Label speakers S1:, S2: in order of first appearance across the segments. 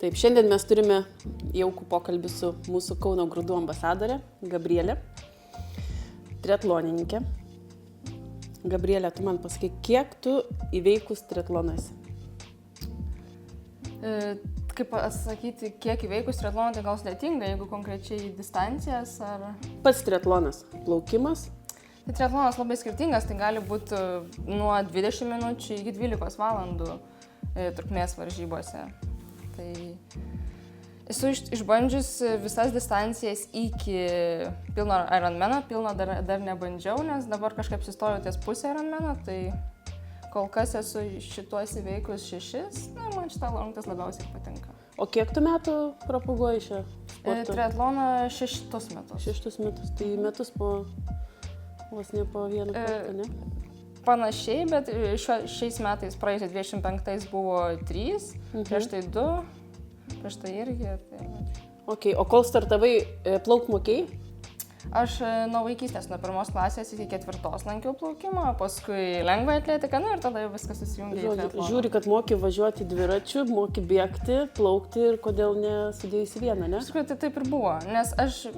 S1: Taip, šiandien mes turime jaukų pokalbį su mūsų Kauno grūdų ambasadorė Gabrielė, triatlonininkė. Gabrielė, tu man pasakyk, kiek tu įveikus triatlonas?
S2: Kaip pasakyti, kiek įveikus triatloną, tai gal sudėtinga, jeigu konkrečiai distancijas ar...
S1: Pats triatlonas, plaukimas?
S2: Tai triatlonas labai skirtingas, tai gali būti nuo 20 minučių iki 12 valandų trukmės varžybose. Tai esu išbandžius visas distancijas iki pilno Ironmano, pilno dar nebandžiau, nes dabar kažkaip sustojau ties pusę Ironmano, tai kol kas esu šituos įveikus 6, man šitą rungtis labiausiai patinka.
S1: O kiek tu metų propaguoji šią sportą?
S2: Triatloną 6 metus.
S1: 6 metus, tai metus vos ne po vieną kartą, ne?
S2: Panašiai, bet šiais metais praėjusiais 25 buvo 3, prieš tai 2, prieš tai irgi. Tai...
S1: Ok, o kol startavai, plaukt mokėjai?
S2: Aš nuo vaikystės, nuo 1 klasės iki 4 lankiau plaukimą, paskui lengvą atletiką, ir tada jau viskas susijungė į triatloną.
S1: Žiūri, kad moki važiuoti dviračiu, moki bėgti, plaukti ir kodėl nesudėjusi vieną, ne?
S2: Iš tikrųjų, tai taip ir buvo, nes aš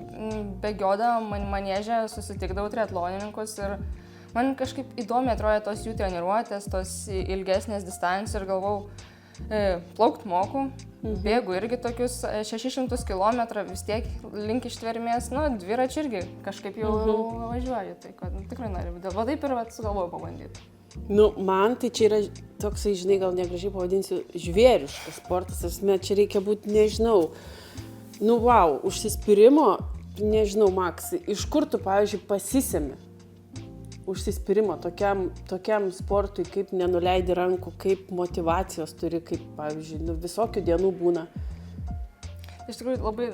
S2: bėgiodama manėže susitikdavau triatlonininkus ir man kažkaip įdomiai atrodė tos jų treniruotės, tos ilgesnės distancijos ir galvau, plaukt moku, bėgu irgi tokius 600 km vis tiek link ištvermės, dviračiu irgi kažkaip jau važiuoju, tai kad tikrai noriu, dėl to taip ir sugalvojau pabandyti.
S1: Man tai čia yra toksai, žinai, gal negražiai pavadinsiu, žvėriškas sportas, čia reikia būti, nežinau, wow, užsispyrimo, nežinau, Maks, iš kur tu, pavyzdžiui, pasisemi? Užsispyrimo tokiam sportui, kaip nenuleidi rankų, kaip motyvacijos turi, kaip, pavyzdžiui, visokių dienų būna.
S2: Iš tikrųjų, labai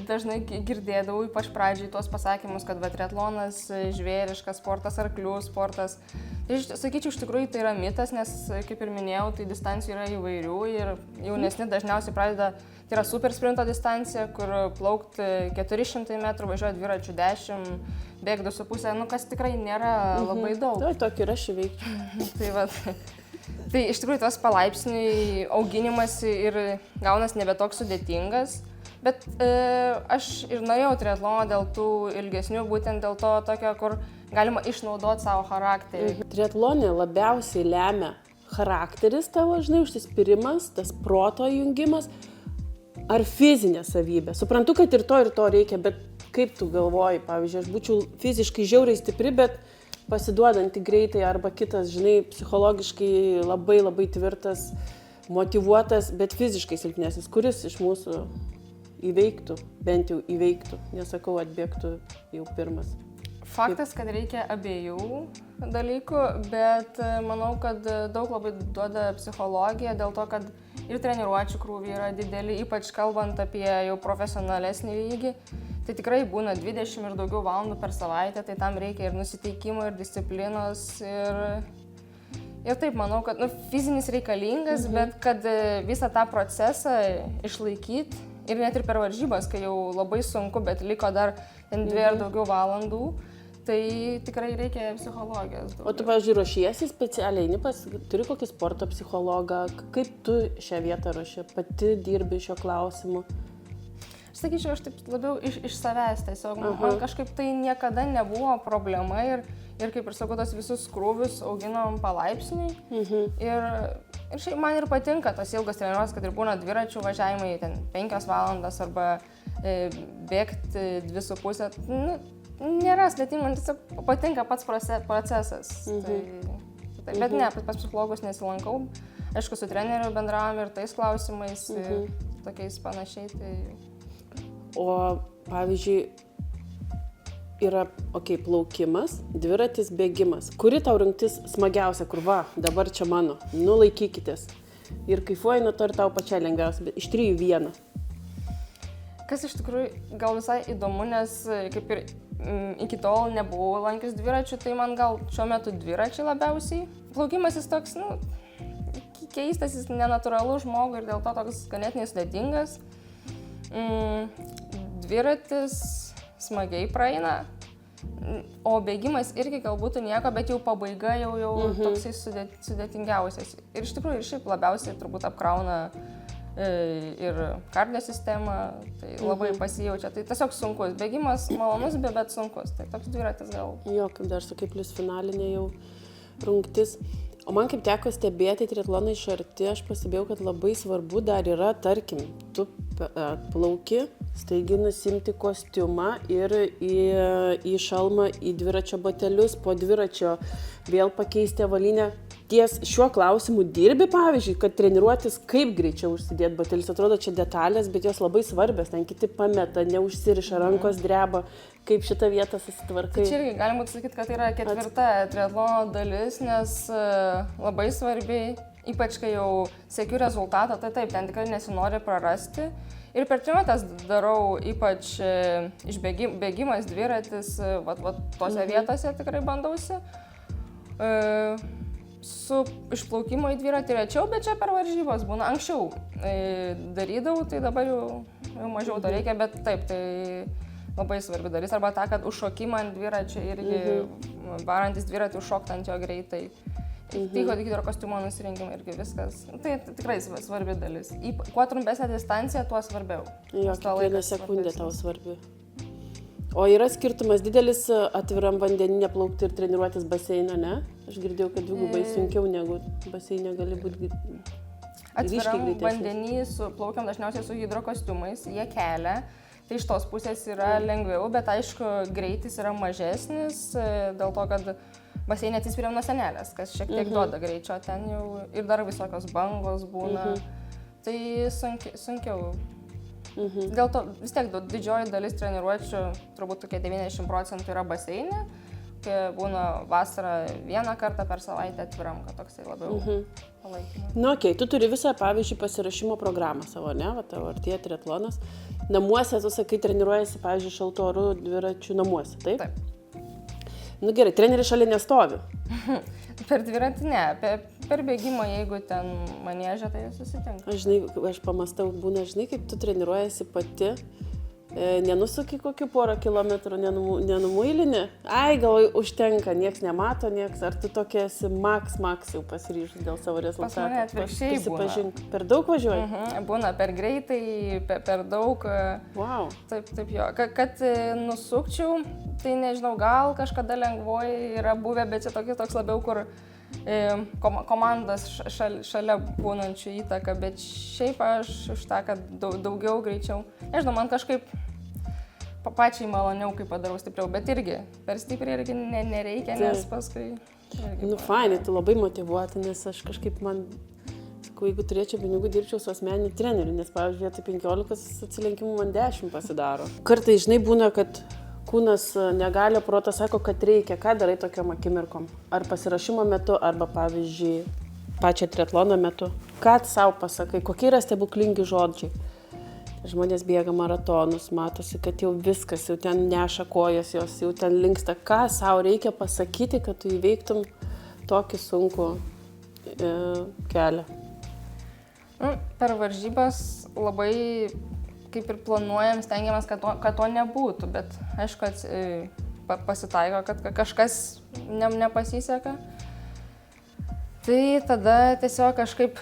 S2: dažnai girdėdavau, ypač pradžiai tuos pasakymus, kad triatlonas žvėriškas sportas, arklių sportas. Tai sakyčiau, iš tikrųjų tai yra mitas, nes, kaip ir minėjau, tai distancijų yra įvairių ir jaunesni dažniausiai pradeda, tai yra super sprinto distancija, kur plaukti 400 metrų, važiuoja dviračiu 10, bėg 2,5, kas tikrai nėra labai daug.
S1: Tai tokį ir aš įveikčiau.
S2: Tai iš tikrųjų tas palaipsniui auginimas ir gaunas nebe toks sudėtingas, bet aš ir norėjau triatlono dėl tų ilgesnių, būtent dėl to tokio, kur galima išnaudoti savo charakterį.
S1: Triatlone labiausiai lemia charakteris tavo, žinai, užsispyrimas, tas proto jungimas, ar fizinė savybė. Suprantu, kad ir to reikia, bet kaip tu galvoji, pavyzdžiui, aš būčiau fiziškai žiauriai stipri, bet pasiduodanti greitai arba kitas, žinai, psichologiškai labai tvirtas, motyvuotas, bet fiziškai silpnesnis, kuris iš mūsų įveiktų, bent jau įveiktų, nesakau, atbėgtų jau pirmas.
S2: Faktas, kad reikia abiejų dalykų, bet manau, kad daug labai duoda psichologija dėl to, kad ir treniruočių krūviai yra dideli, ypač kalbant apie jau profesionalesnį lygį. Tai tikrai būna 20 ir daugiau valandų per savaitę, tai tam reikia ir nusiteikimo, ir disciplinos, ir taip manau, kad fizinis reikalingas, bet kad visą tą procesą išlaikyti ir net ir per varžybas, kai jau labai sunku, bet liko dar 2 ar daugiau valandų, tai tikrai reikia psichologijos.
S1: O tu, pavyzdžiui, ruošiesi specialiai, turi kokį sporto psichologą, kaip tu šią vietą ruoši, pati dirbi šio klausimu?
S2: Aš sakyčiau, aš taip labiau iš savęs tiesiog, man kažkaip tai niekada nebuvo problema ir kaip ir sakau, tos visus krūvius auginom palaipsniui ir šiaip man ir patinka tos ilgas treniruotės, kad ir būna dviračių važiavimai ten 5 valandas arba bėgti 2,5, nėra sudėtinga, man tiesiog patinka pats procesas. Bet ne, pas psichologus nesilankau, aišku, su treneriu bendravom ir tais klausimais, tokiais panašiai. Tai...
S1: O, pavyzdžiui, yra, plaukimas, dviratis, bėgimas. Kuri tau rungtis smagiausia, kur dabar čia mano, laikykitės. Ir kaifuoji nuo to ir tau pačiai lengviausia, bet iš 3 vieną.
S2: Kas iš tikrųjų gal visai įdomu, nes kaip ir iki tol nebuvau lankius dviračių, tai man gal šiuo metu dviračiai labiausiai. Plaukimas jis toks, keistas, jis nenatūralus žmogui ir dėl to toks ganėtinai sudėtingas. Dviratis smagiai praeina, o bėgimas irgi galbūt nieko, bet jau pabaiga jau toksai sudėtingiausias. Ir iš tikrųjų ir šiaip labiausiai turbūt apkrauna ir kardio sistema, tai labai pasijaučia. Tai tiesiog sunkus. Bėgimas malonus, bet sunkus. Tai toks dviratis gal.
S1: Jo, kaip dar sakai, plus finalinė jau rungtis. O man kaip teko stebėti triatloną iš arti, aš pastebėjau, kad labai svarbu dar yra, tarkim, tu plauki, staigiai nusimti kostiumą ir į šalmą, į dviračio batelius, po dviračio vėl pakeisti avalynę. Ties šiuo klausimu dirbi, pavyzdžiui, kad treniruotis, kaip greičiau užsidėti batelius. Atrodo, čia detalės, bet jos labai svarbios. Ten kiti pameta, neužsiriša, rankos dreba. Kaip šitą vietą susitvarkai?
S2: Tai čia irgi galima sakyti, kad tai yra 4. triatlono dalis, nes labai svarbi, ypač kai jau siekiu rezultatą, tai taip, ten tikrai nesinori prarasti. Ir per treniruotes darau ypač išbėgimas, dviratis, tose vietose tikrai bandausi. Su išplaukimo į dviratį rečiau, bet čia per varžybos būna. Anksčiau darydavau, tai dabar jau mažiau to reikia, bet taip, tai labai svarbi dalis. Arba ta, kad užšokimą ant dviračio irgi varantis dviratį užšokti ant jo greitai. Tyko hidrokostiumo nusirinkimą irgi viskas. Tai tikrai svarbi dalis. Kuo trumpesnė distancija, tuo svarbiau.
S1: Jo, kiekviena sekundė tau svarbi. O yra skirtumas didelis atviram vandeninė plaukti ir treniruotis baseiną, ne? Aš girdėjau, kad dvigubai sunkiau negu baseinė gali būti
S2: atviram vandenį plaukiam dažniausiai su hidrokostiumais, jie kelia. Tai iš tos pusės yra lengviau, bet aišku, greitis yra mažesnis, dėl to, kad baseinė atsispiriam nuo senelės, kas šiek tiek duoda greičio ten jau ir dar visokios bangos būna. Tai sunkiau. Dėl to vis tiek didžioji dalis treniruočių, turbūt tokie 90% yra baseinė, kai būna vasarą vieną kartą per savaitę atviram, kad toksai labiau palaikymas.
S1: Nu, okei, tu turi visą, pavyzdžiui, pasirašymo programą savo, ne? Va, tavo artėja triatlonas. Namuose, tu sakai, treniruojasi, pavyzdžiui, šaltu oru dviračių namuose, taip?
S2: Taip.
S1: Nu gerai, treneris šalia nestovi.
S2: Per dviratį ne, per bėgimą, jeigu ten maniežė, tai susitinka.
S1: Aš pamastau, būna, žinai, kaip tu treniruojasi pati, nenusuki kokių 1 kilometrų, nenumuilinį. Ai, gal užtenka, nieks nemato, nieks. Ar tu tokia esi maks jau pasiryžus dėl savo rezultatų?
S2: Pas mane atvirkščiai būna.
S1: Per daug važiuoji?
S2: Būna per greitai, per daug.
S1: Wow.
S2: Taip jo. Kad nusukčiau, tai nežinau, gal kažkada lengvoji yra buvę, bet čia toks labiau, kur komandas šalia būnančių įtaka, bet šiaip aš už tą, kad daugiau greičiau. Nežinau, man kažkaip pačiai maloniau, kai padarau stipriau, bet irgi per stipriai irgi nereikia, nes paskui...
S1: Nu, fainai, tu labai motyvuota, nes aš kažkaip sakau, jeigu turėčiau pinigų, dirbčiau su asmeniniu treneriu, nes, pavyzdžiui, vietoj 15 atsilenkimų man 10 pasidaro. Kartais, žinai, būna, kad kūnas negali, protas sako, kad reikia. Ką darai tokiom akimirkom? Ar pasirašymo metu, arba, pavyzdžiui, pačią triatlono metu? Ką savo pasakai? Kokie yra stebuklingi žodžiai? Žmonės bėga maratonus, matosi, kad jau viskas, jau ten neša kojas, jos jau ten linksta. Ką savo reikia pasakyti, kad tu įveiktum tokį sunkų kelią?
S2: Per varžybas labai... kaip ir planuojam, stengiamės, kad to nebūtų, bet aišku, pasitaiko, kad kažkas nepasiseka. Tai tada tiesiog kažkaip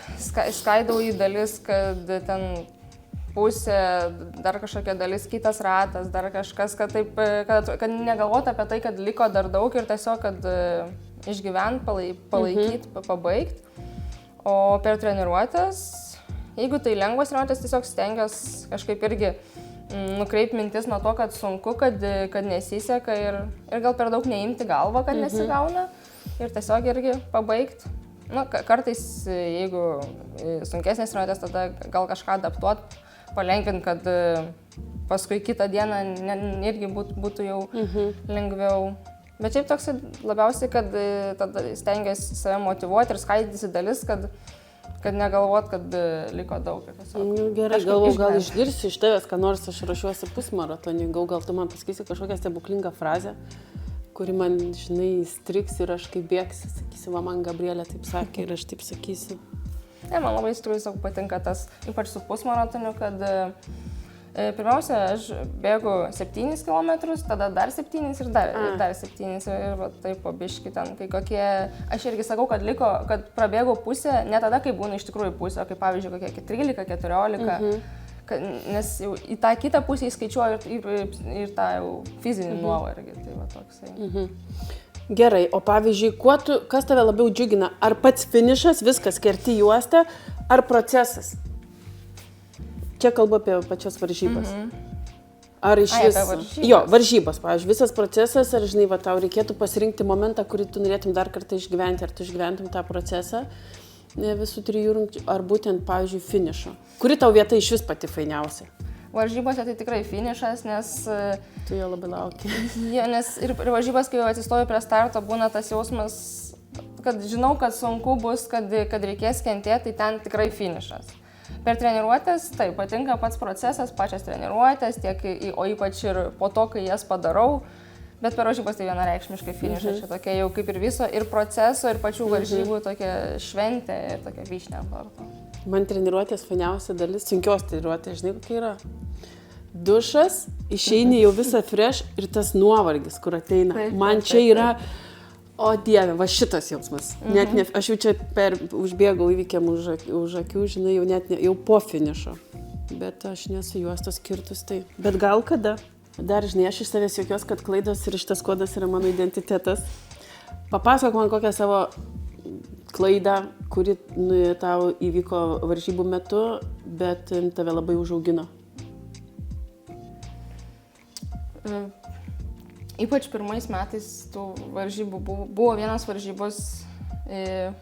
S2: skaidau į dalis, kad ten pusė, dar kažkokia dalis, kitas ratas, dar kažkas, kad negalvoti apie tai, kad liko dar daug ir tiesiog, kad išgyvent, palaikyti, pabaigti. O per treniruotes, jeigu tai lengvas treniruotės, tiesiog stengiuosi kažkaip irgi nukreipti mintis nuo to, kad sunku, kad nesiseka ir gal per daug neimti galvą, kad nesigauna ir tiesiog irgi pabaigti. Kartais, jeigu sunkesnės treniruotės, tada gal kažką adaptuoti, palengvinti, kad paskui kitą dieną irgi būtų jau lengviau. Bet šiaip toks labiausiai, kad tada stengiuosi save motyvuoti ir skaidyti dalis, kad negalvot, kad liko daug.
S1: Gerai, galvoju, gal išgirsiu iš tavęs, ką nors aš rašiuosi pusmaratonį, gal tu man pasakysi kažkokią stebuklingą frazę, kuri man, žinai, įstriks ir aš kaip bėgsiu, sakysiu, va man Gabrielė taip sakė ir aš taip sakysiu.
S2: Man labai iš tikrųjų patinka tas, ypač su pusmaratoniu, kad Pirmiausia, aš bėgu 7 km, tada dar 7 ir dar 7 ir va, taip po biškį ten, kai kokie, aš irgi sakau, kad liko, kad prabėgau pusę, ne tada, kai būna iš tikrųjų pusė, o kaip pavyzdžiui, kokie 13-14, nes jau į tą kitą pusę įskaičiuoju ir tą jau fizinį nuovargį, tai va toksai.
S1: Gerai, o pavyzdžiui, kas tave labiau džiugina? Ar pats finišas, viskas, kerti juostą, ar procesas? Čia kalbu apie pačias varžybas. Ar iš vis... Jo, varžybos, pavyzdžiui, visas procesas, ar žinai, va, tau reikėtų pasirinkti momentą, kurį tu norėtum dar kartą išgyventi, ar tu išgyventum tą procesą visų 3 rungčių, ar būtent, pavyzdžiui, finišo. Kuri tau vieta iš vis pati fainiausia?
S2: Varžybose tai tikrai finišas, nes...
S1: Tu jo labai lauki.
S2: Ja, nes ir varžybas, kai jau atsistoju prie starto, būna tas jausmas, kad žinau, kad sunku bus, kad reikės kentėti, tai ten tikrai finišas. Per treniruotės, taip, patinka pats procesas, pačias treniruotės, o ypač ir po to, kai jas padarau, bet per varžybas tai vienareikšmiškai finišas, čia tokia jau kaip ir viso, ir proceso, ir pačių varžybų tokia šventė, ir tokia vyšnė ant torto.
S1: Man treniruotės fainiausia dalis, sunkios treniruotės, žinai, kokia yra? Dušas, išeini jau visą fresh ir tas nuovargis, kur ateina. Man čia yra... O Dieve, va šitas jausmas. Net ne, aš jau čia užbėgau įvykiam už akių, žinai, jau po finišo. Bet aš nesu juostos skirtus tai. Bet gal kada? Dar, žinai, aš iš savęs jokios, kad klaidos ir šitas kodas yra mano identitetas. Papasakok man kokią savo klaidą, kuri tau įvyko varžybų metu, bet tave labai užaugino.
S2: Ypač pirmais metais tų varžybų buvo vienas varžybos,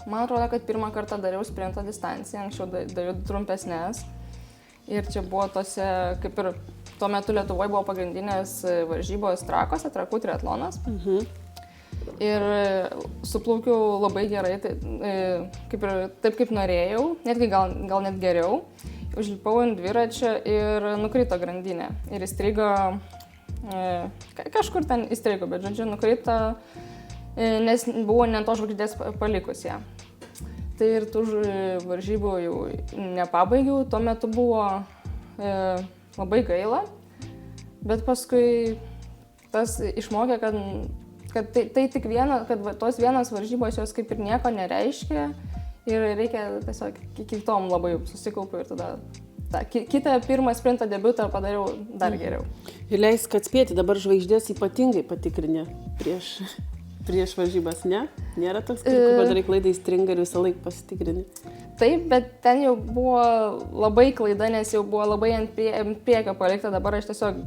S2: man atrodo, kad pirmą kartą dariau sprinto distanciją, anksčiau dariau trumpesnės. Ir čia buvo tose, kaip ir tuo metu Lietuvoje buvo pagrindinės varžybos Trakose, Trakų triatlonas. Ir suplaukiau labai gerai, taip kaip norėjau, netgi gal net geriau. Užlipau ant dviračio ir nukrito grandinė ir įstrigo. Kažkur ten įstrigo, bet žodžiu, nukrito, nes buvo ne to žvaigždės palikus ją. Tai ir tų varžybų jau nepabaigiau, tuo metu buvo labai gaila, bet paskui tas išmokė, kad tai tik kad tos vienos varžybos jos kaip ir nieko nereiškia ir reikia tiesiog kitom labai susikaupiu ir tada kitą pirmą sprinto debiutą padariau dar geriau.
S1: Ir leisk atspėti, dabar žvaigždės ypatingai patikrinė prieš varžybas, ne? Nėra toks, kad padarai klaidą įstringa ir visą laiką pasitikrini.
S2: Taip, bet ten jau buvo labai klaida, nes jau buvo labai ant priekio palikta, dabar aš tiesiog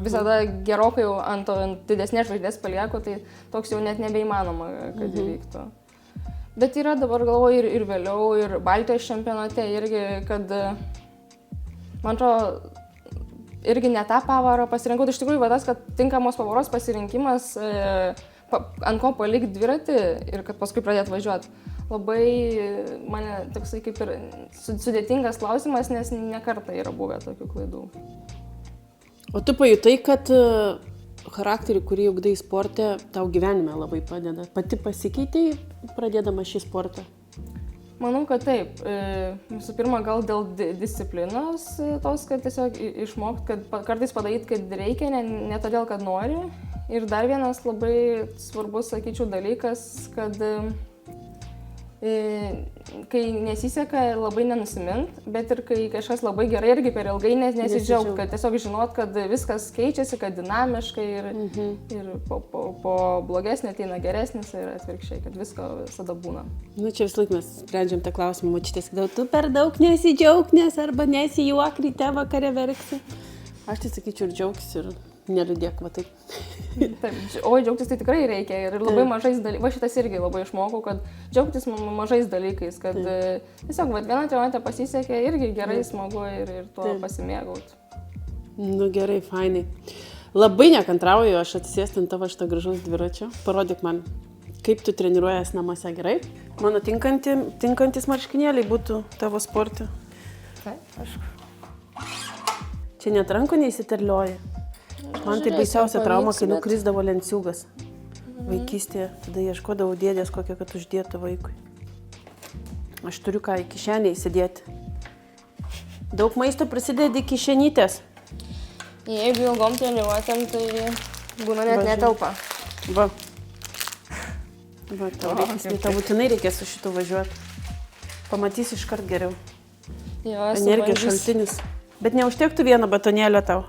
S2: visada gerokai jau ant didesnės žvaigždės palieku, tai toks jau net nebeįmanoma, kad įvyktų. Bet yra dabar galvoju ir vėliau, ir Baltijos čempionate irgi, kad man atrodo, irgi ne tą pavarą pasirinkau. Tai iš tikrųjų, tas, kad tinkamos pavaros pasirinkimas, ant ko palikti dviratį ir kad paskui pradėti važiuoti. Labai mane toksai kaip ir sudėtingas klausimas, nes ne kartą yra buvę tokių klaidų.
S1: O tu pajutai, kad charakterį, kurį ugdai sporte, tau gyvenime labai padeda? Pati pasikeitei pradėdama šį sportą?
S2: Manau, kad taip. Visų pirma, gal dėl disciplinos tos, kad tiesiog išmokti, kad kartais padaryti, kad reikia, ne todėl, kad nori. Ir dar vienas labai svarbus, sakyčiau, dalykas, kad kai nesiseka, labai nenusimint, bet ir kai kažkas labai gerai, irgi per ilgai nesidžiaugt, kad tiesiog žinot, kad viskas keičiasi, kad dinamiškai ir po blogesnio ateina geresnis ir atvirkščiai, kad visko visada būna.
S1: Nu, čia vis laik mes sprendžiam tą klausimą, močiutės, kad tu per daug nesidžiaug, nes arba nesijuok, ryte vakare verksi. Aš tai sakyčiau, ir džiaugtis ir neliūdėk, va taip.
S2: Taip, o džiaugtis tai tikrai reikia ir labai mažais dalykais. Va šitas irgi labai išmokau, kad džiaugtis mažais dalykais, kad tiesiog vieną treniruotę pasisekė irgi gerai, smagu ir tuo pasimėgauti.
S1: Nu gerai, fainai. Labai nekantrauju aš atsisėsti ant tavo šito gražaus dviračio. Parodyk man, kaip tu treniruojas namuose, gerai? Mano tinkantis marškinėliai būtų tavo sporte.
S2: Taip, aišku.
S1: Čia net rankų neįsiterlioja. Man tai baisiausia trauma, kai nukrisdavo lenciūgas vaikystėje. Tada ieškodavau dėdės kokią, kad uždėtų vaikui. Aš turiu ką į kišenę įsidėti. Daug maisto prisidedi kišenytės.
S2: Jeigu ilgom treniruotėm, tai būna net netelpa.
S1: Va. Va, tau būtinai reikės su šitu važiuoti. Pamatysi iškart geriau.
S2: Jo,
S1: energijos šaltinis. Bet neužtektų vieno batonėlio tau.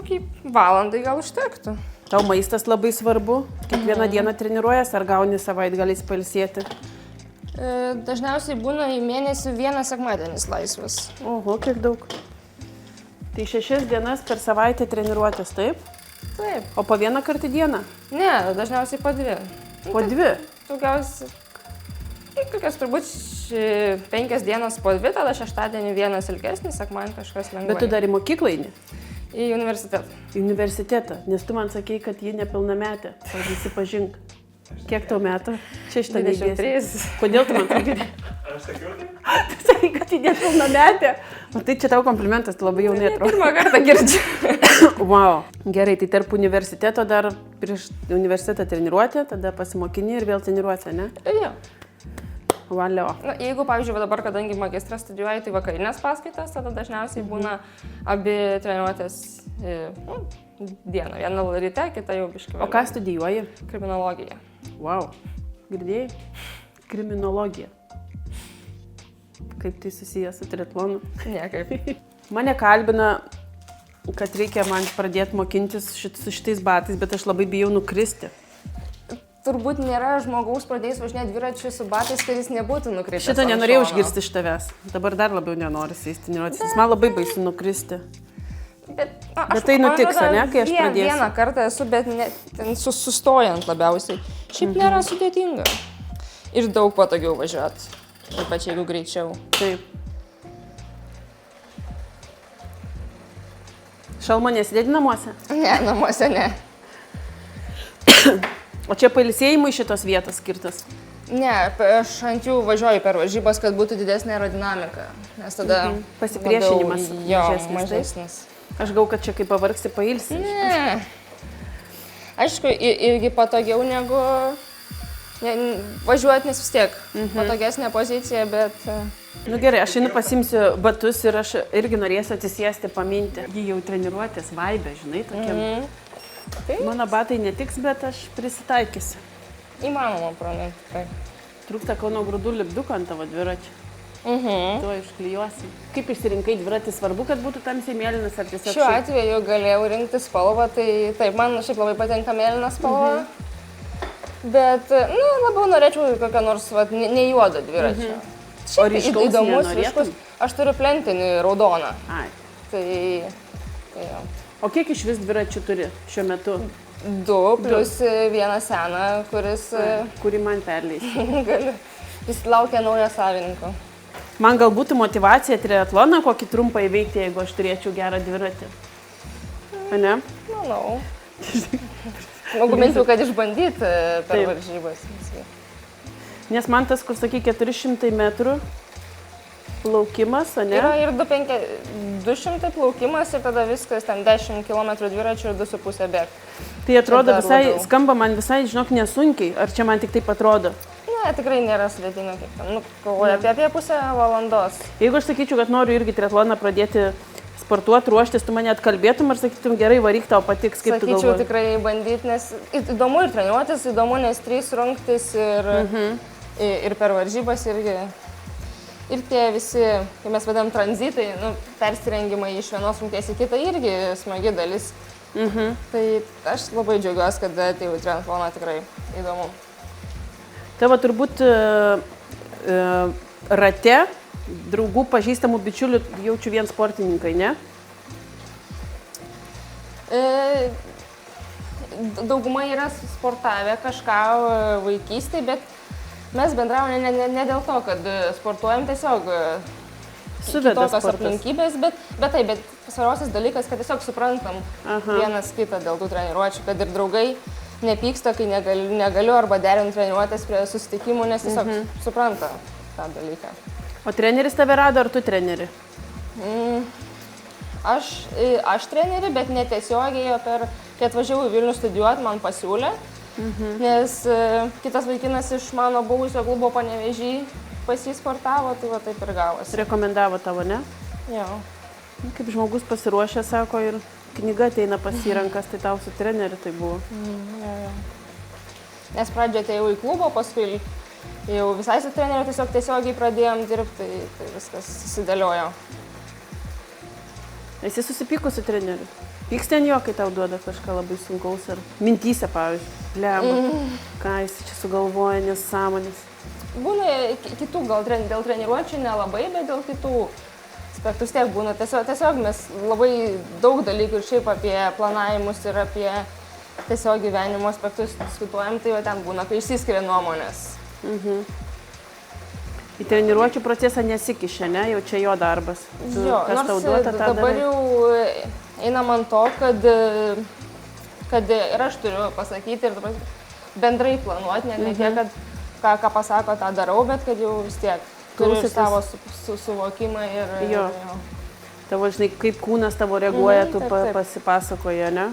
S2: Kaip valandai gal užtektų.
S1: Tau maistas labai svarbu. Kiekvieną dieną treniruojas ar gauni savaitgaliais pailsėti?
S2: Dažniausiai būna į mėnesį vienas sekmadienis laisvas.
S1: Oho, kiek daug. Tai 6 dienas per savaitę treniruotės, taip?
S2: Taip.
S1: O po vieną kartą į dieną?
S2: Ne, dažniausiai po 2.
S1: Po 2?
S2: Daugiausiai. Kokias turbūt 5 dienas po 2, tada šeštadienį vienas ilgesnis, sekmadienį kažkas lengvai.
S1: Bet tu dar į mokyklą eini?
S2: Į universitetą.
S1: Į universitetą, nes tu man sakei, kad ji nepilnametė. Prisipažink. Kiek tau metų?
S2: 23.
S1: Kodėl tu man sakei?
S3: Aš sakiau tai?
S1: Tu sakai, kad ji nepilnametė. O tai čia tau komplimentas, tu labai jaunai atrodo.
S2: Pirmą kartą girdžiu.
S1: Wow. Gerai, tai tarp universiteto dar prieš universitetą treniruotę, tada pasimokini ir vėl treniruotę, ne?
S2: Jo.
S1: Valio.
S2: Na, jeigu, pavyzdžiui, dabar, kadangi magistrą studijuoji, tai vakarinės paskaitas, tada dažniausiai būna abi treniruotės dieną. Vieną ryte, kitą jau biškį.
S1: O ką studijuoji?
S2: Kriminologija.
S1: Wow. Girdėjai? Kriminologija. Kaip tai susijęs su triatlonu?
S2: Niekaip.
S1: Mane kalbina, kad reikia man pradėti mokintis su šitais batais, bet aš labai bijau nukristi.
S2: Turbūt nėra žmogaus pradėjus važinėti dviračiu su batais, kad jis nebūtų nukritęs.
S1: Šitą nenorėjau išgirsti iš tavęs. Dabar dar labiau nenoriu sėsti treniruotis, nes man labai baisu nukristi. Bet tai nutiks, ne, kai aš pradėsiu?
S2: Vieną kartą esu, bet sustojant labiausiai. Šiaip nėra sudėtinga. Ir daug patogiau važiuoti. Ypač jeigu greičiau.
S1: Taip. Šalmo nesidėdi namuose?
S2: Ne, namuose ne.
S1: O čia pailsėjimui šitos vietos skirtas?
S2: Ne, aš ant jų važiuoju per varžybas, kad būtų didesnė aerodinamika. Nes tada...
S1: Pasipriešinimas
S2: mažesnis.
S1: Aš gau, kad čia kaip pavargsi pailsi.
S2: Ne. Aišku, irgi patogiau negu važiuoti, nes vis tiek patogesnė pozicija, bet...
S1: Nu gerai, aš einu pasimsiu batus ir aš irgi norėsiu atsisėsti, paminti. Jį jau treniruotės vaibė, žinai, tokiam. Mano batai netiks, bet aš prisitaikysiu.
S2: Įmanoma pranešti, tikrai.
S1: Trūksta Kauno Grūdų lipduko ant tavo dviračio. Tuo išklijuosi. Kaip išsirinkai dviratį, svarbu, kad būtų tamsiai mėlynas ar tiesiog...
S2: Šiuo atveju galėjau rinkti spalvą, tai taip, man šiaip labai patinka mėlyna spalva. Bet, labiau norėčiau kokią nors ne juodą dviračio.
S1: O ryškaus nenorėtum?
S2: Aš turiu plentinį raudoną.
S1: Ai.
S2: Tai jo.
S1: O kiek iš vis dviračių turi šiuo metu?
S2: 2 plus vieną seną, kuris...
S1: Kurį man perleis.
S2: Jis laukia naujo savininko.
S1: Man gal būtų motyvacija triatloną kokį trumpą įveikti, jeigu aš turėčiau gerą dviratį. A ne?
S2: Manau. Mogu minčiau, kad išbandyti per varžybas.
S1: Nes man tas, kur sakai, 400 metrų plaukimas, a ne?
S2: Yra ir 200 plaukimas ir tada viskas, ten 10 km dviračių ir 2,5 bėg.
S1: Tai atrodo visai, skamba man visai, žinok, nesunkiai. Ar čia man tik taip atrodo?
S2: Ne, tikrai nėra sudėtinga kiek ten. Galvoju apie pusę valandos.
S1: Jeigu aš sakyčiau, kad noriu irgi triatloną pradėti sportuoti, ruoštis, tu mane atkalbėtum ar sakytum, gerai, varyk, tau patiks, kaip tu galvoji?
S2: Sakyčiau tikrai bandyti, nes įdomu ir treniruotis, įdomu, nes 3 rungtis ir per varžybas irgi. Ir tie visi, kai mes vadam tranzitai, persirengimai iš vienos rungties į kitą irgi smagi dalis. Tai aš labai džiaugiuosi, kad atėjau į triatloną, tikrai įdomu.
S1: Tavo turbūt rate draugų, pažįstamų bičiulių jaučiu vien sportininkai, ne?
S2: Dauguma yra sportavę kažką vaikystėje, bet mes bendravome ne dėl to, kad sportuojam, tiesiog kitokios aplinkybės, bet svarbiausias dalykas, kad tiesiog suprantam vienas kitą dėl tų treniruočių, kad ir draugai nepyksta, kai negaliu arba derinu treniruotės prie susitikimų, nes tiesiog supranta tą dalyką.
S1: O treneris tave rado, ar tu treneri?
S2: Aš treneri, bet netiesiogiai, kai atvažiavau į Vilnių studijuoti, man pasiūlė, nes kitas vaikinas iš mano buvusio klubo Panevėžy pas jį sportavo, tai va taip ir gavosi.
S1: Rekomendavo tavo, ne?
S2: Jo.
S1: Kaip žmogus pasiruošė, sako, ir knyga ateina pas į rankas, tai tau su treneriu tai buvo.
S2: Nes pradžioje atėjau į klubą, paskui jau visai su treneriu tiesiogiai pradėjom dirbti, tai viskas susidėliojo.
S1: Esi susipykus su treneriu? Pyksti ant jo, kai tau duoda kažką labai sunkaus ar mintyse, pavyzdžiui, blemba, ką jis čia sugalvoja, nesąmonės.
S2: Būna kitų, gal dėl treniruočių nelabai, bet dėl kitų aspektų tiek būna. Tiesiog mes labai daug dalykų ir šiaip apie planavimus ir apie tiesiog gyvenimo aspektus diskutuojam, tai jau ten būna, kai išsiskiria nuomonės.
S1: Į treniruočių procesą nesikišia, ne? Jau čia jo darbas.
S2: Jo, nors dabar jau einam ant to, kad ir aš turiu pasakyti ir bendrai planuoti, ne tiek, kad ką pasako, tą darau, bet kad jau vis tiek turiu ir savo suvokimą ir...
S1: Jo. Tavo, žinai, kaip kūnas tavo reaguoja, tu pasipasakoji, ne?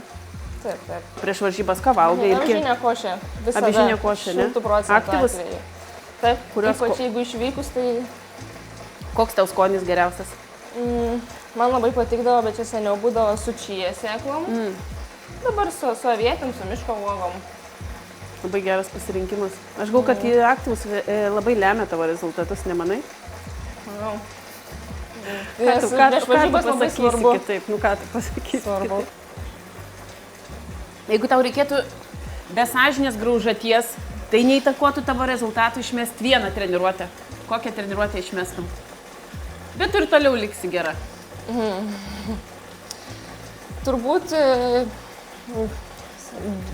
S2: Taip, taip.
S1: Prieš varžybas ką valgai?
S2: Avižinė košė.
S1: Avižinė košė, ne?
S2: 100%
S1: Aktyvus?
S2: atveju. Taip, ypač jeigu išvykus, tai...
S1: Koks tau skonis geriausias?
S2: Man labai patikdavo, bet čia seniau būdavo su čija sėklom. Dabar su avietėm, su miško uogom.
S1: Labai geras pasirinkimas. Aš galvoju, kad aktyvus labai lemia tavo rezultatus, nemanai?
S2: Manau.
S1: Ką tu pasakysi kitaip? Nu ką tu pasakysi?
S2: Svarbu.
S1: Jeigu tau reikėtų be sąžinės graužaties, tai neįtakotų tavo rezultatų išmest vieną treniruotę. Kokią treniruotę išmestum? Bet tu ir toliau liksi gera.
S2: Turbūt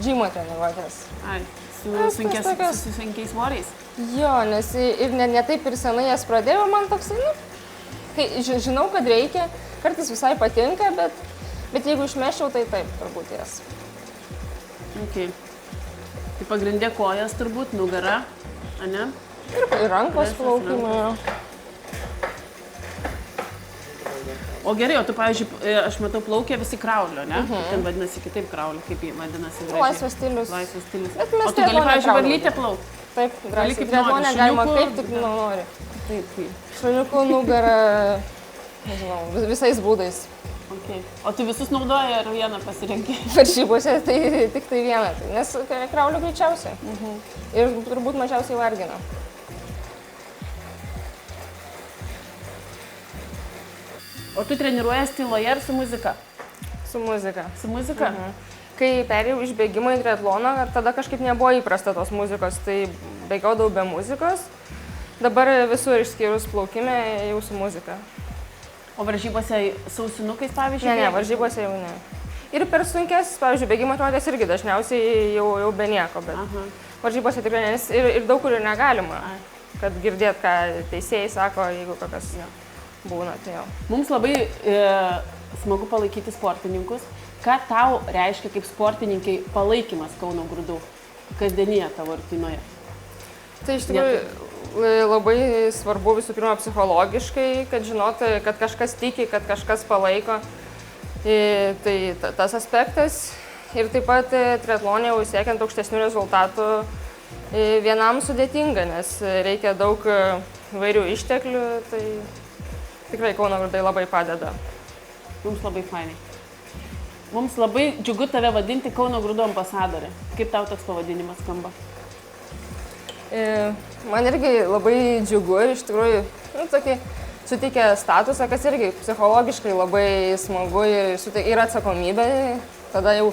S2: džimo treniruotės.
S1: Ai, su sunkiais svoriais?
S2: Jo, nes ir ne taip ir senai jas pradėjau, man toksai, kai žinau, kad reikia, kartais visai patinka, bet jeigu išmeščiau, tai taip, turbūt jas.
S1: Okay. Tai pagrindė kojas turbūt, nugara, ane?
S2: Ir rankos plaukimai.
S1: O gerai, o tu, pavyzdžiui, aš matau plaukia visi kraulio, ne? Ten vadinasi kitaip kraulio, kaip jį vadinasi gražiai.
S2: Laisvas stilius.
S1: Laisvas stilius.
S2: Bet mes
S1: o tu gali, pavyzdžiui, varlytę plaukti?
S2: Taip,
S1: gali kaip
S2: triatlone galima kaip tik nori.
S1: Taip.
S2: Šuniukų nugara, nežinau, visais būdais.
S1: Okay. O tu visus naudoji ar vieną pasirinkai?
S2: Varžybose tai tik tai vieną, nes kraulio greičiausiai. Ir turbūt mažiausiai vargina.
S1: O tu treniruojies tyloje ar su muzika?
S2: Su muzika.
S1: Su muzika?
S2: Kai perėjau iš bėgimo į triatloną, tada kažkaip nebuvo įprasta tos muzikos, tai bėgiodavau be muzikos. Dabar visur išskyrus plaukime jau su muzika.
S1: O varžybose su ausinukais, pavyzdžiui?
S2: Ne, varžybose jau ne. Ir per sunkes, pavyzdžiui, bėgimo treniruotės irgi dažniausiai jau be nieko, bet varžybose tikrai nes ir daug kur ir negalima, kad girdėt, ką teisėjai sako, jeigu kokias būna, tai jau. Mums
S1: labai smagu palaikyti sportininkus. Ką tau reiškia kaip sportininkai palaikymas Kauno Grūdų kasdienyje tavo rutinoje?
S2: Tai iš tikrųjų labai svarbu visų pirma psichologiškai, kad žinoti, kad kažkas tiki, kad kažkas palaiko. Tai tas aspektas. Ir taip pat triatlone jau siekiant aukštesnių rezultatų vienam sudėtinga, nes reikia daug įvairių išteklių, tai tikrai Kauno Grūdai labai padeda.
S1: Mums labai fainai. Mums labai džiugu tave vadinti Kauno Grūdų ambasadorė. Kaip tau toks pavadinimas skamba?
S2: Man irgi labai džiugu ir iš tikrųjų tokį suteikia statusą, kas irgi psichologiškai labai smagu ir atsakomybė. Tada jau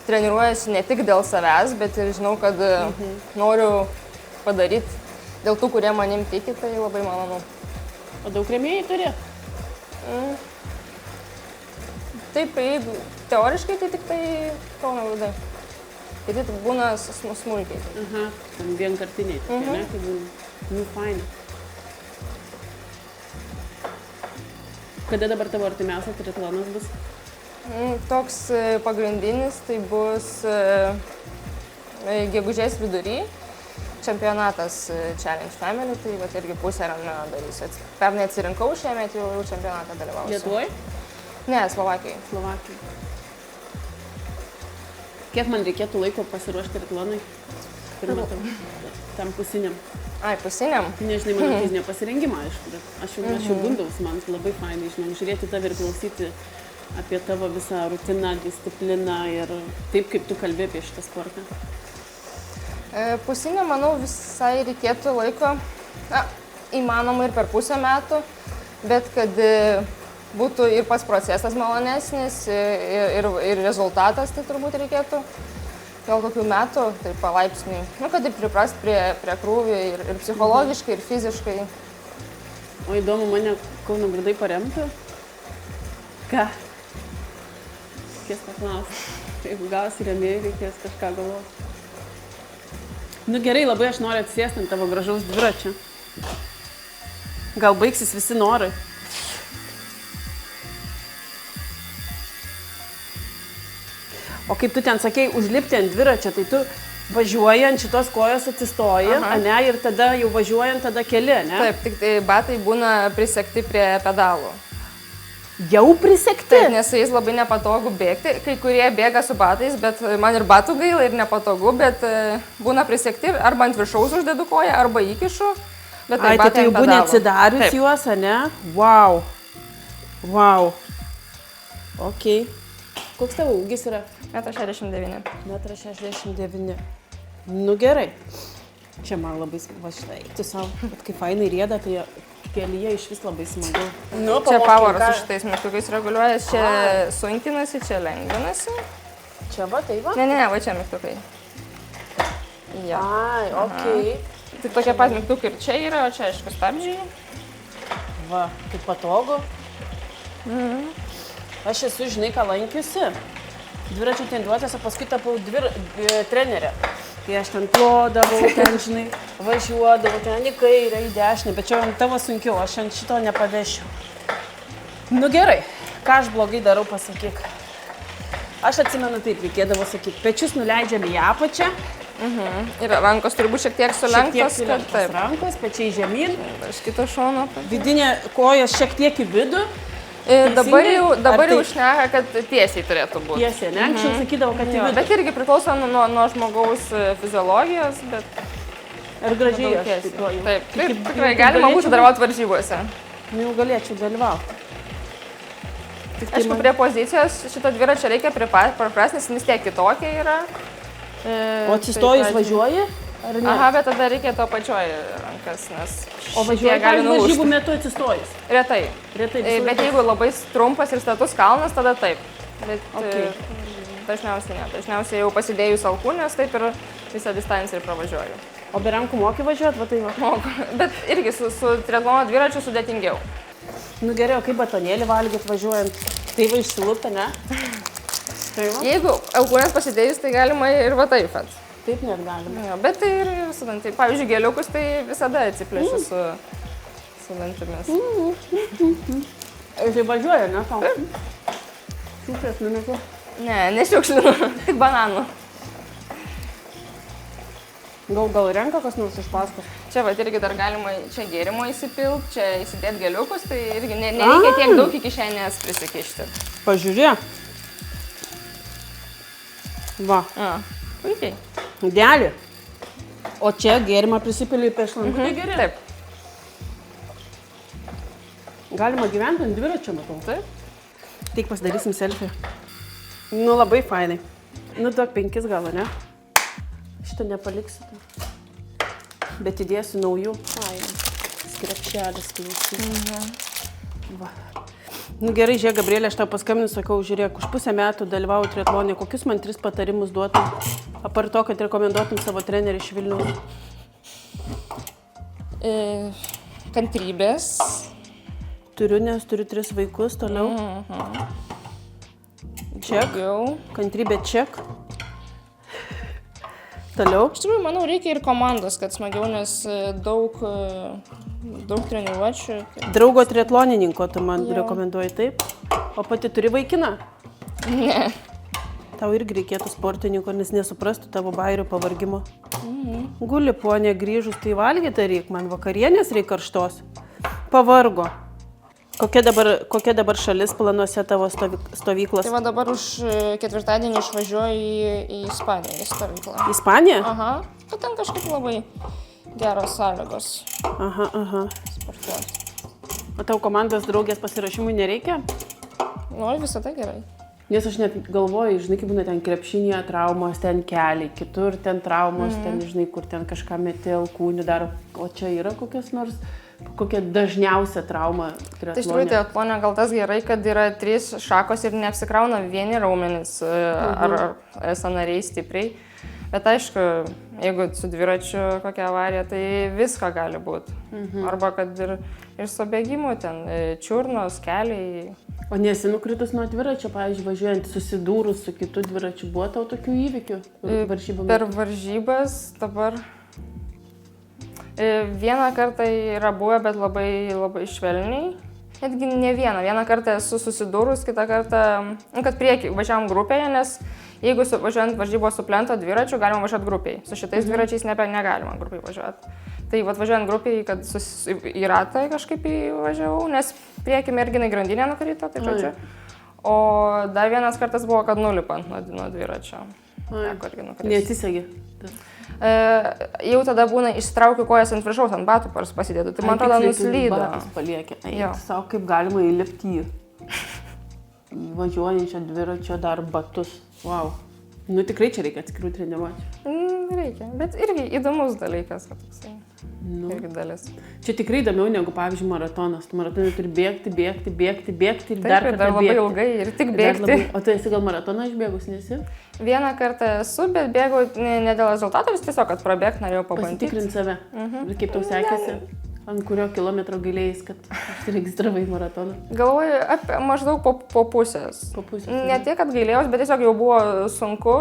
S2: treniruojasi ne tik dėl savęs, bet ir žinau, kad noriu padaryti dėl tų, kurie manim tiki, tai labai malonu.
S1: O daug rėmėjai turi?
S2: Taip, jeigu teoriškai, tai tik tai Kauno Grūdai. Tai tai būna smulkiai.
S1: Vienkartiniai tokie, ne? Tai fainai. Kada dabar tavo artimiausias triatlonas bus?
S2: Toks pagrindinis tai bus gegužės vidury. Čempionatas Challenge Family, tai vat irgi pusę Ironmano darysiu. Pernai atsirinkau, šiemet jau čempionatą dalyvausiu.
S1: Lietuvoj?
S2: Ne, Slovakijai.
S1: Kiek man reikėtų laiko pasiruošti triatlonui? pirmą tam pusiniam.
S2: Ai, pusiniam?
S1: Nežinai, mano fizinio pasirengimo, aišku, bet aš jau gundausi, man labai fainai, žinau, žiūrėti tave ir klausyti apie tavo visą rutiną, discipliną ir taip, kaip tu kalbė apie šitą sportą.
S2: Pusinė, manau, visai reikėtų laiko, įmanoma ir per pusę metų, bet kad būtų ir pats procesas malonesnis, ir rezultatas, tai turbūt reikėtų gal kokių metų, tai palaipsniui, kad ir priprast prie krūvį ir psichologiškai, ir fiziškai.
S1: O įdomu, mane Kauno Grūdai paremtų? Ką? Reikės paklausti. Jeigu gausi rėmėjai, reikės kažką galvoti. Nu gerai, labai aš noriu atsisėsti ant tavo gražaus dviračio. Gal baigsis visi norai. O kaip tu ten sakei, užlipti ant dviračio, tai tu važiuoji ant šitos kojos atsistoji, ane, ir tada jau važiuojant, tada keli, ne?
S2: Taip, tik tai batai būna prisekti prie pedalų.
S1: Jau prisekti?
S2: Taip, nes su jais labai nepatogu bėgti. Kai kurie bėga su batais, bet man ir batų gaila ir nepatogu, bet būna prisekti arba ant viršaus uždedu koją, arba įkišu.
S1: Ai, tai jau būni atsidarius juos, ane? Wow. Wow. Ok. Koks tavo ūgis yra?
S2: 1,69 m.
S1: 1,69 m. Nu gerai. Čia man labai va štai. Tu savo, bet kai fainai rieda, tai kelyje iš vis labai smagu. Nu,
S2: čia pavaras su šitais mygtukais reguliuojas, čia sunkinasi, čia lengvinasi.
S1: Čia va, tai va?
S2: Ne, va čia mygtukai. Ja.
S1: Ai, okei.
S2: Tai tokie pat mygtukai ir čia yra, o čia aišku stabdžiai.
S1: Va, kaip patogu. Aš esu, žinai, ką lankiusi. Dviračių treniruotėse, paskui tapau trenerė. Tai aš ten plodavau, ten, žinai, važiuodavau, ten į kairę, į dešinę, bet čia ant tavo sunkiau, aš ant šito nepavešiu. Nu gerai, ką aš blogai darau, pasakyk. Aš atsimenu taip, reikėdavo sakyti, pečius nuleidžiam į apačią.
S2: Ir rankos turi būti šiek tiek sulenktos,
S1: kad taip. Rankos, pečiai žemyn.
S2: Iš kito šono.
S1: Vidinė kojas šiek tiek į vidų.
S2: Dabar jau šneka, kad tiesiai turėtų būti.
S1: Tiesiai, ne? Anksčiau sakydavo, kad į vidų.
S2: Bet irgi priklauso nuo žmogaus fiziologijos, bet...
S1: Ir gražiai aš
S2: taip, tikrai galima būtų dalyvauti varžybose.
S1: Jau galėčiau dalyvauti.
S2: Aišku, prie pozicijos šito dviračio reikia priprasti, nes vis tiek kitokia yra.
S1: O atsistojus važiuoji?
S2: Aha, bet tada reikia to pačioj rankas, nes...
S1: O važiuoji varžybų metu atsistojus?
S2: Retai. Bet jeigu labai trumpas ir status kalnas, tada taip. Bet dažniausiai ne. Dažniausiai jau pasidėjus alkūnės, taip ir visą distanciją ir pravažiuoju.
S1: O be rankų moki važiuoti, va tai va?
S2: Moku. Bet irgi su triatlono dviračiu sudėtingiau.
S1: Nu gerai, o kaip batonėlį valgyt važiuojant? Tai va išsilupta, ne?
S2: Jeigu alkūnės pasidėjus, tai galima ir va taip pat.
S1: Taip net galima.
S2: Bet tai ir su dantimis. Pavyzdžiui, gėliukus tai visada atsiplėšiu su dantimis.
S1: Ir tai važiuoja, ne? Šiukšlės numetu?
S2: Ne, nešiukšlinu, tik bananų.
S1: Gal renka kas nors iš paskos?
S2: Čia va irgi dar galima čia gėrimo įsipilt, čia įsidėti gėliukus, tai irgi nereikia tiek daug į kišenės prisikišti.
S1: Pažiūrėk. Va.
S2: Puikiai.
S1: Dėlį. O čia gėrimą prisipili prieš lankų, tai geri?
S2: Taip.
S1: Galima gyventi ant dviračio, matau.
S2: Taip.
S1: Tik pasidarysim selfie. Nu, labai fainai. Nu, duok 5 gal, ne? Šitą nepaliksiu. Bet įdėsiu naujų. Skrepšelis klausysiu. Va. Nu gerai, žiūrėk, Gabrielė, aš tau paskambinu, sakau, žiūrėk, už pusę metų dalyvauju triatlone, kokius man 3 patarimus duotum, apart to, kad rekomenduotum savo trenerį iš Vilniaus?
S2: Kantrybės.
S1: Turiu, nes turiu 3 vaikus, toliau. Ček. Kantrybė ček. Toliau.
S2: Iš tikrųjų, manau, reikia ir komandos, kad smagiau, nes daug treniruočių.
S1: Draugo triatlonininko tu man rekomenduoji, taip? O pati turi vaikiną?
S2: Ne.
S1: Tau irgi reikėtų sportininko, nes nesuprastų tavo bairių pavargimo. Guli, ponė, grįžus, tai valgyti reik, man vakarienės reik karštos. Pavargo. Kokia dabar šalis planuose tavo stovyklos?
S2: Tai va dabar už ketvirtadienį išvažiuoju į Ispaniją, į stovyklą.
S1: Ispaniją?
S2: Aha, bet ten kažkaip labai geros sąlygos
S1: Aha.
S2: sportuoti.
S1: O tau komandos draugės pasirašymui nereikia?
S2: Nu, visada gerai.
S1: Nes aš net galvoju, žinai, kaip būna ten krepšinėje traumos, ten keliai, kitur ten traumos, ten, žinai, kur ten kažką meti alkūnių daro. O čia yra kokia dažniausia trauma triatlone?
S2: Tai iš tikrųjų triatlone gal tas gerai, kad yra 3 šakos ir neapsikrauna vieni raumenys ar sąnariai stipriai. Bet aišku, jeigu su dviračiu kokia avarija, tai visko gali būti. Arba kad ir su bėgimu ten čiurnos, keliai.
S1: O nesi nukritus nuo dviračio, pavyzdžiui, važiuojant susidūrus su kitu dviračiu, buvo tau tokių įvykių varžybomis?
S2: Per varžybas dabar vieną kartą yra buvę, bet labai švelniai. Netgi ne vieną kartą esu susidūrus, kitą kartą, kad priekį važiavam grupėje, nes jeigu važiuojant varžybos su plento dviračiu, galima važiuoti grupėje. Su šitais dviračiais negalima grupėje važiuoti. Tai važiuojant grupėje, kad į ratą kažkaip įvažiavau, nes priekį merginai grandinė nukrito, tai žodžiu. O dar vienas kartas buvo, kad nulipant nuo dviračio.
S1: Neatsisegi.
S2: Jau tada būna išsitraukiu kojas ant viršaus, ant batų pasidėdu. Tai man atrodo nuslydo.
S1: Savo kaip galima įlipti į važiuojančio dviračio dar batus. Wow. Nu tikrai čia reikia atskirų treniruočių.
S2: Reikia, bet irgi įdomus dalykas, kad toksai. Irgi dalis.
S1: Čia tikrai įdomiau negu, pavyzdžiui, maratonas. Tu maratonai turi bėgti ir
S2: dar kartą labai ilgai ir tik bėgti.
S1: O tu esi gal maratoną išbėgus, nesi?
S2: Vieną kartą esu, bet bėgau ne dėl rezultatų, vis tiesiog, kad prabėgti norėjau pabandyti.
S1: Pasitikrinti save. Ir kaip tau sekėsi? Ant kurio kilometro gailėjais, kad užsiregistravai maratoną?
S2: Galvoju, maždaug po pusės. Ne tiek, kad gailėjaus, bet tiesiog jau buvo sunku,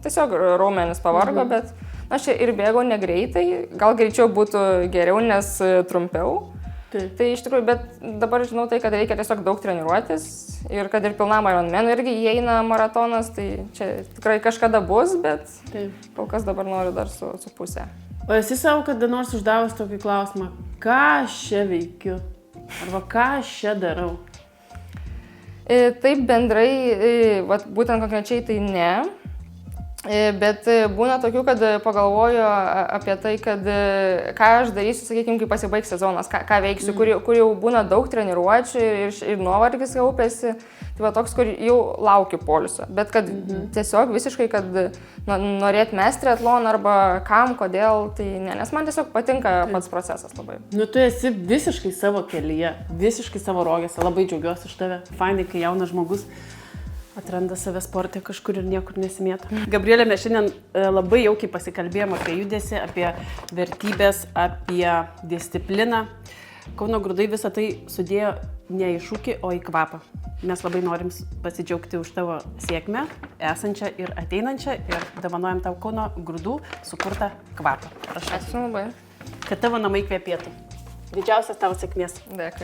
S2: tiesiog raumenis pavargo, bet aš čia ir bėgau negreitai, gal greičiau būtų geriau, nes trumpiau. Tai iš tikrųjų, bet dabar žinau tai, kad reikia tiesiog daug treniruotis ir kad ir pilnam Ironmanui irgi įeina maratonas, tai čia tikrai kažkada bus, bet kol kas dabar noriu dar su pusė.
S1: O esi savo kada nors uždavus tokį klausimą, ką aš čia veikiu? Arba ką aš čia darau?
S2: Taip bendrai, būtent konkrečiai tai ne. Bet būna tokių, kad pagalvoju apie tai, kad ką aš darysiu, sakykime, kai pasibaigs sezonas, ką veiksiu, kur jau būna daug treniruočių ir nuovargis kaupėsi. Tai va toks, kur jau laukiu poilsio. Bet kad tiesiog visiškai, kad norėt mesti triatloną arba kam, kodėl, tai ne. Nes man tiesiog patinka pats procesas labai.
S1: Nu, tu esi visiškai savo kelyje, visiškai savo rogėse. Labai džiaugiuosi už tave. Fainai, kai jaunas žmogus atranda save sporte kažkur ir niekur nesimėta. Gabrielė, mes šiandien labai jaukiai pasikalbėjom apie judesį, apie vertybės, apie discipliną. Kauno Grūdai visą tai sudėjo ne į šūkį, o į kvapą. Mes labai norim pasidžiaugti už tavo sėkmę, esančią ir ateinančią, ir dovanojam tau Kauno Grūdų sukurtą kvapą. Prašau.
S2: Ačiū labai.
S1: Kad tavo namai kvepėtų. Didžiausias tavo sėkmės.
S2: Dėkui.